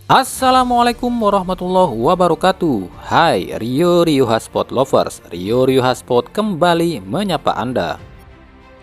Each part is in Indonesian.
Assalamualaikum warahmatullahi wabarakatuh. Hai Rio Hotspot lovers, Rio Hotspot kembali menyapa Anda.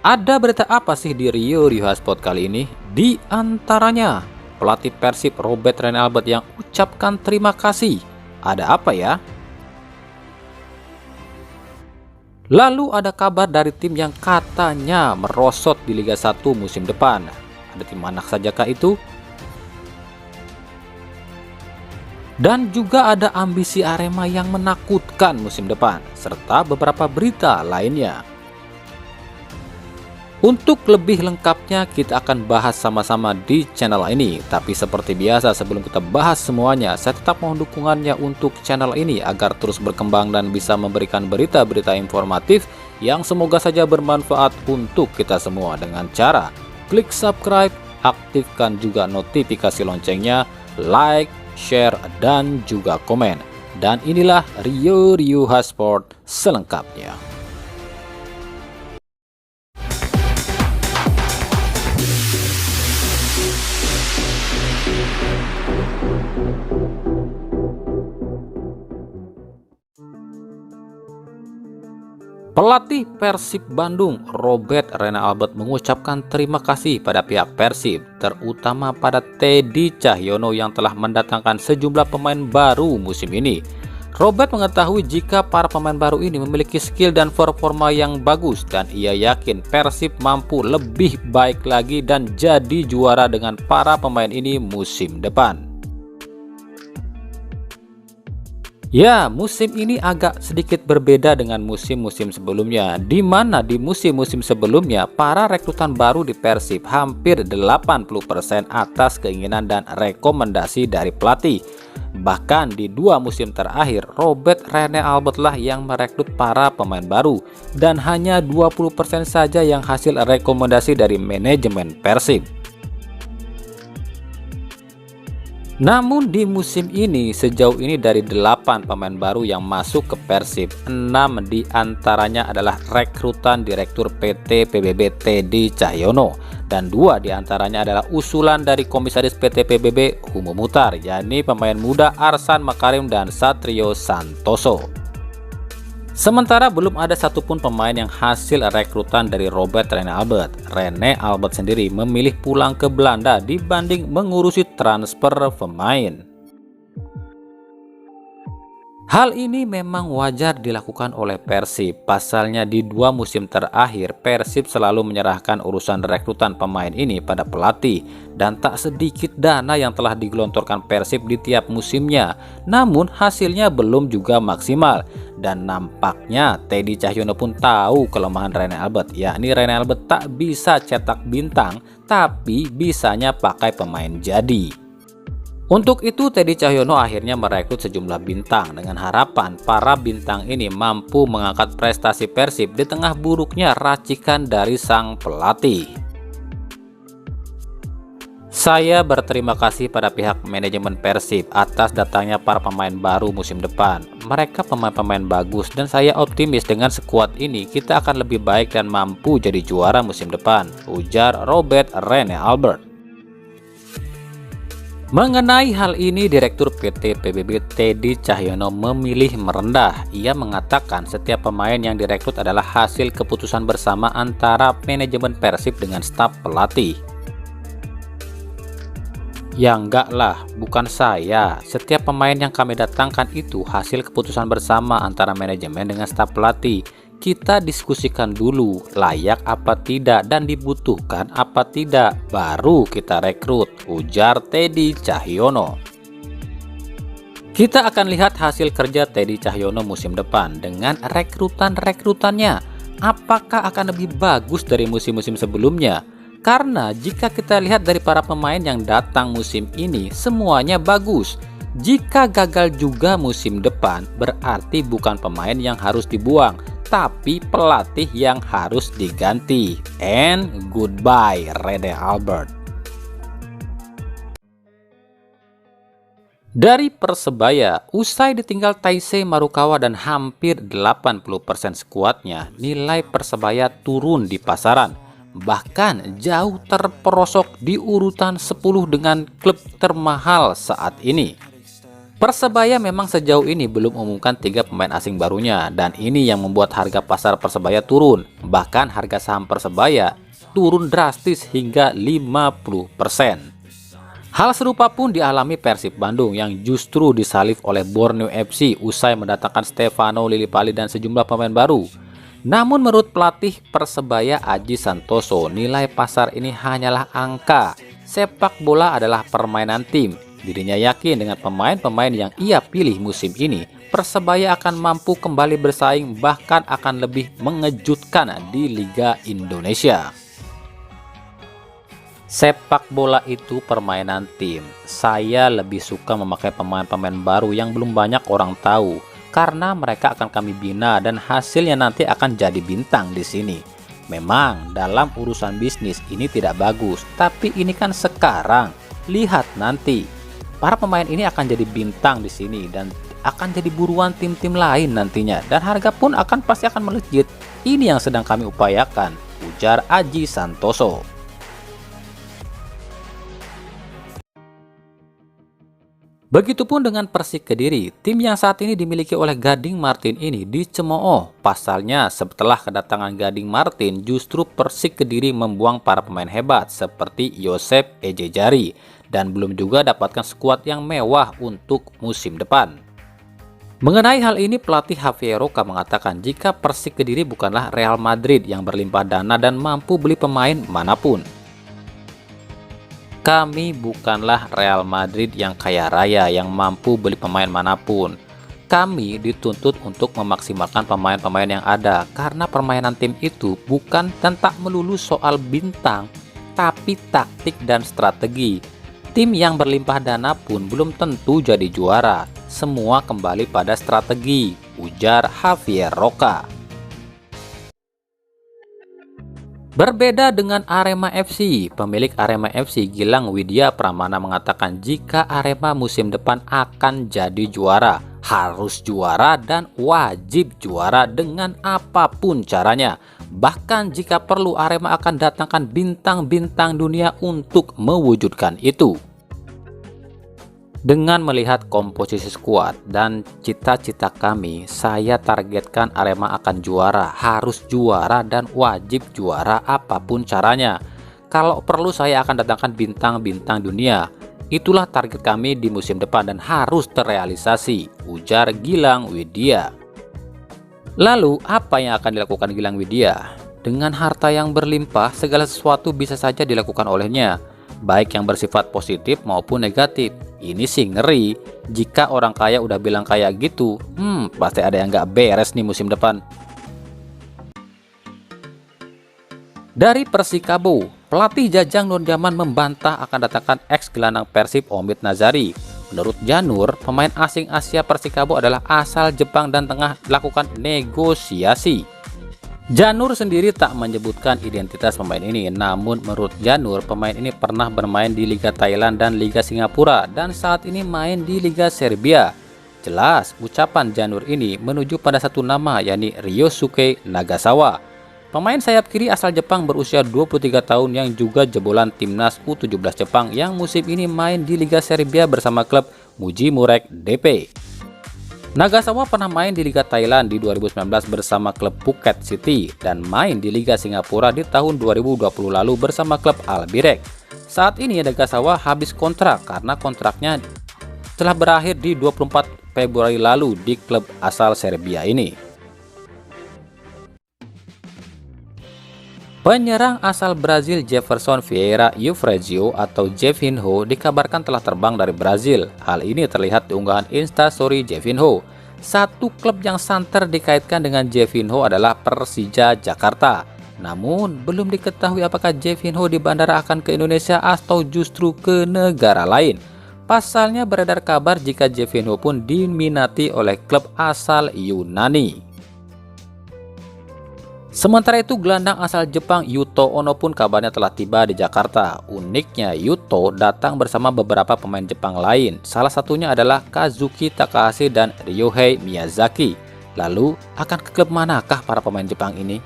Ada berita apa sih di Rio Hotspot kali ini? Di antaranya pelatih Persib Robert Rene Albert yang ucapkan terima kasih. Ada apa ya? Lalu ada kabar dari tim yang katanya merosot di Liga 1 musim depan. Ada tim mana sajakah itu? Dan juga ada ambisi Arema yang menakutkan musim depan, serta beberapa berita lainnya. Untuk lebih lengkapnya kita akan bahas sama-sama di channel ini. Tapi seperti biasa sebelum kita bahas semuanya, saya tetap mohon dukungannya untuk channel ini agar terus berkembang dan bisa memberikan berita-berita informatif yang semoga saja bermanfaat untuk kita semua dengan cara klik subscribe, aktifkan juga notifikasi loncengnya, like, share, dan juga komen. Dan inilah Rio Hotspot selengkapnya. Pelatih Persib Bandung Robert Rene Albert mengucapkan terima kasih pada pihak Persib, terutama pada Teddy Cahyono yang telah mendatangkan sejumlah pemain baru musim ini. Robert mengetahui jika para pemain baru ini memiliki skill dan performa yang bagus, dan ia yakin Persib mampu lebih baik lagi dan jadi juara dengan para pemain ini musim depan. Ya, musim ini agak sedikit berbeda dengan musim-musim sebelumnya, di mana di musim-musim sebelumnya para rekrutan baru di Persib hampir 80% atas keinginan dan rekomendasi dari pelatih. Bahkan di dua musim terakhir, Robert Rene Albert lah yang merekrut para pemain baru, dan hanya 20% saja yang hasil rekomendasi dari manajemen Persib. Namun di musim ini sejauh ini dari 8 pemain baru yang masuk ke Persib, 6 diantaranya adalah rekrutan Direktur PT PBB Teddy Cahyono, dan 2 diantaranya adalah usulan dari Komisaris PT PBB Humo Mutar, yakni pemain muda Arsan Makarim dan Satrio Santoso. Sementara belum ada satupun pemain yang hasil rekrutan dari Robert Rene Albert. Rene Albert sendiri memilih pulang ke Belanda dibanding mengurusi transfer pemain. Hal ini memang wajar dilakukan oleh Persib. Pasalnya di dua musim terakhir Persib selalu menyerahkan urusan rekrutan pemain ini pada pelatih, dan tak sedikit dana yang telah digelontorkan Persib di tiap musimnya. Namun hasilnya belum juga maksimal, dan nampaknya Teddy Cahyono pun tahu kelemahan Rene Albert, yakni Rene Albert tak bisa cetak bintang tapi bisanya pakai pemain jadi. Untuk itu Teddy Cahyono akhirnya merekrut sejumlah bintang dengan harapan para bintang ini mampu mengangkat prestasi Persib di tengah buruknya racikan dari sang pelatih. Saya berterima kasih pada pihak manajemen Persib atas datangnya para pemain baru musim depan. Mereka pemain-pemain bagus dan saya optimis dengan skuad ini kita akan lebih baik dan mampu jadi juara musim depan, ujar Robert Rene Albert. Mengenai hal ini, Direktur PT PBB Teddy Cahyono memilih merendah. Ia mengatakan setiap pemain yang direkrut adalah hasil keputusan bersama antara manajemen Persib dengan staf pelatih. Ya enggak lah, bukan saya. Setiap pemain yang kami datangkan itu hasil keputusan bersama antara manajemen dengan staf pelatih. Kita diskusikan dulu layak apa tidak dan dibutuhkan apa tidak, baru kita rekrut, ujar Teddy Cahyono. Kita akan lihat hasil kerja Teddy Cahyono musim depan dengan rekrutannya. Apakah akan lebih bagus dari musim-musim sebelumnya? Karena jika kita lihat dari para pemain yang datang musim ini, semuanya bagus. Jika gagal juga musim depan, berarti bukan pemain yang harus dibuang, tapi pelatih yang harus diganti. And goodbye Rene Albert. Dari Persebaya, usai ditinggal Taisei Marukawa dan hampir 80% skuadnya, nilai Persebaya turun di pasaran. bahkan jauh terperosok di urutan 10 dengan klub termahal saat ini. Persebaya memang sejauh ini belum umumkan 3 pemain asing barunya, dan ini yang membuat harga pasar Persebaya turun. Bahkan harga saham Persebaya turun drastis hingga 50%. Hal serupa pun dialami Persib Bandung yang justru disalib oleh Borneo FC usai mendatangkan Stefano Lillipali dan sejumlah pemain baru. Namun menurut pelatih Persebaya Aji Santoso, nilai pasar ini hanyalah angka. Sepak bola adalah permainan tim. Dirinya yakin dengan pemain-pemain yang ia pilih musim ini, Persebaya akan mampu kembali bersaing, bahkan akan lebih mengejutkan di Liga Indonesia. Sepak bola itu permainan tim. Saya lebih suka memakai pemain-pemain baru yang belum banyak orang tahu, karena mereka akan kami bina dan hasilnya nanti akan jadi bintang di sini. Memang dalam urusan bisnis ini tidak bagus, tapi ini kan sekarang. Lihat nanti. Para pemain ini akan jadi bintang di sini dan akan jadi buruan tim-tim lain nantinya, dan harga pun pasti akan melejit. Ini yang sedang kami upayakan, ujar Aji Santoso. Begitupun dengan Persik Kediri, tim yang saat ini dimiliki oleh Gading Martin ini dicemooh. Pasalnya setelah kedatangan Gading Martin, justru Persik Kediri membuang para pemain hebat seperti Yosep Ejejari dan belum juga dapatkan skuad yang mewah untuk musim depan. Mengenai hal ini, pelatih Javier Roca mengatakan jika Persik Kediri bukanlah Real Madrid yang berlimpah dana dan mampu beli pemain manapun. Kami bukanlah Real Madrid yang kaya raya yang mampu beli pemain manapun. Kami dituntut untuk memaksimalkan pemain-pemain yang ada, karena permainan tim itu bukan dan tak melulu soal bintang, tapi taktik dan strategi. Tim yang berlimpah dana pun belum tentu jadi juara. Semua kembali pada strategi, ujar Javier Roca. Berbeda dengan Arema FC, pemilik Arema FC Gilang Widya Pramana mengatakan jika Arema musim depan akan jadi juara, harus juara dan wajib juara dengan apapun caranya. Bahkan jika perlu Arema akan datangkan bintang-bintang dunia untuk mewujudkan itu. Dengan melihat komposisi skuad dan cita-cita kami, saya targetkan Arema akan juara, harus juara dan wajib juara apapun caranya. Kalau perlu saya akan datangkan bintang-bintang dunia. Itulah target kami di musim depan dan harus terrealisasi, ujar Gilang Widya. Lalu apa yang akan dilakukan Gilang Widya? Dengan harta yang berlimpah, segala sesuatu bisa saja dilakukan olehnya, baik yang bersifat positif maupun negatif. Ini sih ngeri, jika orang kaya udah bilang kayak gitu, pasti ada yang nggak beres nih musim depan. Dari Persikabo, pelatih Jajang Nurjaman membantah akan datangkan ex-gelandang Persib Omid Nazari. Menurut Janur, pemain asing Asia Persikabo adalah asal Jepang dan tengah lakukan negosiasi. Janur sendiri tak menyebutkan identitas pemain ini, namun menurut Janur, pemain ini pernah bermain di Liga Thailand dan Liga Singapura dan saat ini main di Liga Serbia. Jelas, ucapan Janur ini menuju pada satu nama, yakni Ryosuke Nagasawa. Pemain sayap kiri asal Jepang berusia 23 tahun yang juga jebolan timnas U17 Jepang yang musim ini main di Liga Serbia bersama klub Muji Murek DP. Nagasawa pernah main di Liga Thailand di 2019 bersama klub Phuket City dan main di Liga Singapura di tahun 2020 lalu bersama klub Albirex. Saat ini Nagasawa habis kontrak karena kontraknya telah berakhir di 24 Februari lalu di klub asal Serbia ini. Penyerang asal Brazil Jefferson Vieira Eufrasio atau Jefinho dikabarkan telah terbang dari Brazil. Hal ini terlihat di unggahan Instastory Jefinho. Satu klub yang santer dikaitkan dengan Jefinho adalah Persija Jakarta. Namun belum diketahui apakah Jefinho di bandara akan ke Indonesia atau justru ke negara lain. Pasalnya beredar kabar jika Jefinho pun diminati oleh klub asal Yunani. Sementara itu, gelandang asal Jepang Yuto Ono pun kabarnya telah tiba di Jakarta. Uniknya, Yuto datang bersama beberapa pemain Jepang lain. Salah satunya adalah Kazuki Takahashi dan Ryohei Miyazaki. Lalu, akan ke klub manakah para pemain Jepang ini?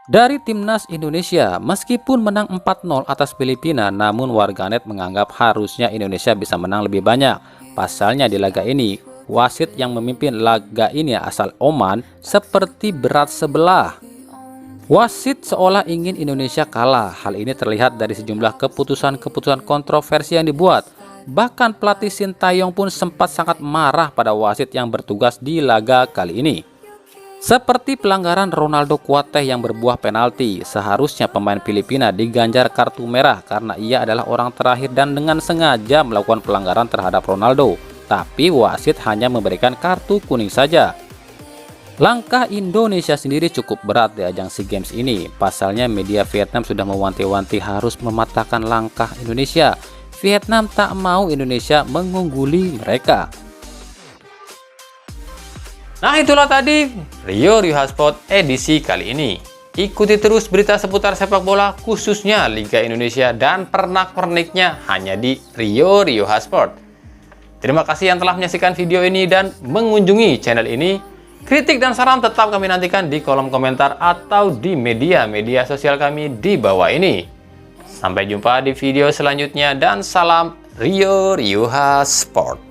Dari timnas Indonesia, meskipun menang 4-0 atas Filipina, namun warganet menganggap harusnya Indonesia bisa menang lebih banyak. Pasalnya di laga ini, wasit yang memimpin laga ini asal Oman seperti berat sebelah. Wasit seolah ingin Indonesia kalah. Hal ini terlihat dari sejumlah keputusan-keputusan kontroversi yang dibuat. Bahkan pelatih Sintayong pun sempat sangat marah pada wasit yang bertugas di laga kali ini. Seperti pelanggaran Ronaldo Kuateh yang berbuah penalti, seharusnya pemain Filipina diganjar kartu merah karena ia adalah orang terakhir dan dengan sengaja melakukan pelanggaran terhadap Ronaldo. Tapi wasit hanya memberikan kartu kuning saja. Langkah Indonesia sendiri cukup berat di ajang SEA Games ini. Pasalnya media Vietnam sudah mewanti-wanti harus mematahkan langkah Indonesia. Vietnam tak mau Indonesia mengungguli mereka. Nah, itulah tadi Rio Sport edisi kali ini. Ikuti terus berita seputar sepak bola khususnya Liga Indonesia dan pernak-perniknya hanya di Rio Sport. Terima kasih yang telah menyaksikan video ini dan mengunjungi channel ini. Kritik dan saran tetap kami nantikan di kolom komentar atau di media sosial kami di bawah ini. Sampai jumpa di video selanjutnya dan salam Rio Sport.